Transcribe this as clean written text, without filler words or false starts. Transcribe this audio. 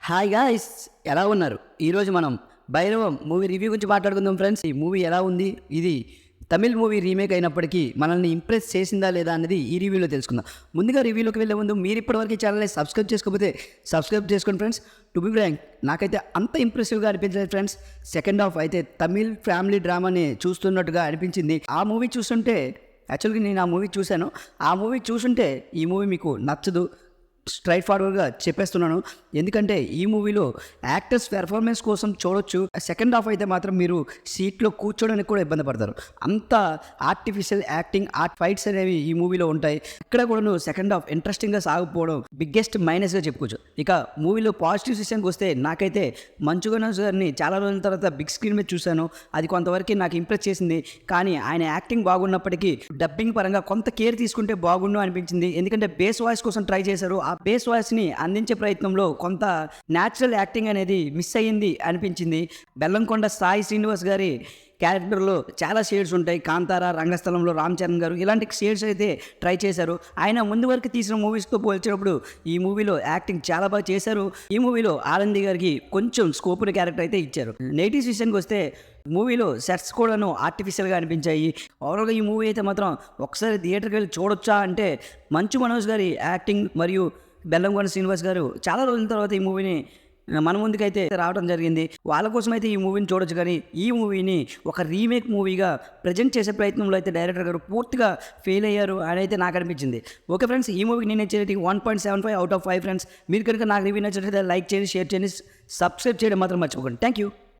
Hi guys, ఎలా ఉన్నారు? ఈరోజు మనం భైరవం మూవీ రివ్యూ గురించి మాట్లాడుకుందాం ఫ్రెండ్స్. ఈ మూవీ ఎలా ఉంది? ఇది తమిళ్ మూవీ రీమేక్ అయినప్పటికీ మనల్ని ఇంప్రెస్ చేసిందా లేదా అనేది ఈ రివ్యూలో తెలుసుకుందాం. ముందుగా రివ్యూలోకి వెళ్ళే ముందు మీరు ఇప్పటివరకు ఈ ఛానల్ని సబ్స్క్రైబ్ చేసుకోకపోతే సబ్స్క్రైబ్ చేసుకోండి ఫ్రెండ్స్. టు బి ఫ్రాంక్, నాకైతే అంత ఇంప్రెసివ్గా అనిపించలేదు ఫ్రెండ్స్. సెకండ్ హాఫ్ అయితే తమిళ్ ఫ్యామిలీ డ్రామాని చూస్తున్నట్టుగా అనిపించింది. ఆ మూవీ చూస్తుంటే యాక్చువల్గా నేను ఆ మూవీ చూశాను. ఆ మూవీ చూస్తుంటే ఈ మూవీ మీకు నచ్చదు, స్ట్రైట్ ఫార్వర్డ్గా చెప్పేస్తున్నాను. ఎందుకంటే ఈ మూవీలో యాక్టర్స్ పెర్ఫార్మెన్స్ కోసం చూడొచ్చు. సెకండ్ హాఫ్ అయితే మాత్రం మీరు సీట్లో కూర్చోడానికి కూడా ఇబ్బంది పడతారు. అంత ఆర్టిఫిషియల్ యాక్టింగ్, ఆర్ట్ ఫైట్స్ అనేవి ఈ మూవీలో ఉంటాయి. ఇక్కడ కూడా సెకండ్ హాఫ్ ఇంట్రెస్టింగ్గా సాగకపోవడం బిగ్గెస్ట్ మైనస్గా చెప్పుకోవచ్చు. ఇక మూవీలో పాజిటివ్ విషయానికి వస్తే నాకైతే మంచు గణేష్ గారిని చాలా రోజుల తర్వాత బిగ్ స్క్రీన్ మీద చూశాను. అది కొంతవరకు నాకు ఇంప్రెస్ చేసింది. కానీ ఆయన యాక్టింగ్ బాగున్నప్పటికీ డబ్బింగ్ పరంగా కొంత కేర్ తీసుకుంటే బాగుండు అనిపించింది. ఎందుకంటే బేస్ వాయిస్ కోసం ట్రై చేశారు. ఆ బేస్ వాయిస్ని అందించే ప్రయత్నంలో కొంత న్యాచురల్ యాక్టింగ్ అనేది మిస్ అయ్యింది అనిపించింది. బెల్లంకొండ సాయి శ్రీనివాస్ గారి క్యారెక్టర్లో చాలా షేడ్స్ ఉంటాయి. కాంతార, రంగస్థలంలో రామ్ చరణ్ గారు ఇలాంటి షేడ్స్ అయితే ట్రై చేశారు. ఆయన ముందు వరకు తీసిన మూవీస్తో పోల్చినప్పుడు ఈ మూవీలో యాక్టింగ్ చాలా బాగా చేశారు. ఈ మూవీలో ఆనంది గారికి కొంచెం స్కోప్ క్యారెక్టర్ అయితే ఇచ్చారు. నెగిటివ్స్ విషయానికి వస్తే మూవీలో సెట్స్ కూడాను ఆర్టిఫిషియల్గా అనిపించాయి. ఓవరాల్గా ఈ మూవీ అయితే మాత్రం ఒకసారి థియేటర్కి వెళ్ళి చూడొచ్చా అంటే, మంచు మనోజ్ గారి యాక్టింగ్ మరియు బెల్లంకొండ శ్రీనివాస్ గారు చాలా రోజుల తర్వాత ఈ మూవీని మన ముందుకైతే రావడం జరిగింది. వాళ్ళ కోసం అయితే ఈ మూవీని చూడొచ్చు. కానీ ఈ మూవీని ఒక రీమేక్ మూవీగా ప్రజెంట్ చేసే ప్రయత్నంలో అయితే డైరెక్టర్ గారు పూర్తిగా ఫెయిల్ అయ్యారు అని అయితే నాకు అనిపించింది. ఓకే ఫ్రెండ్స్, ఈ మూవీకి నేను ఇచ్చేది 1.75 అవుట్ ఆఫ్ 5 ఫ్రెండ్స్. మీరు కనుక నాకు రివ్యూ నచ్చినట్లయితే లైక్ చేయండి, షేర్ చేయండి, సబ్స్క్రైబ్ చేయడం మాత్రం మర్చిపోకండి. Thank you.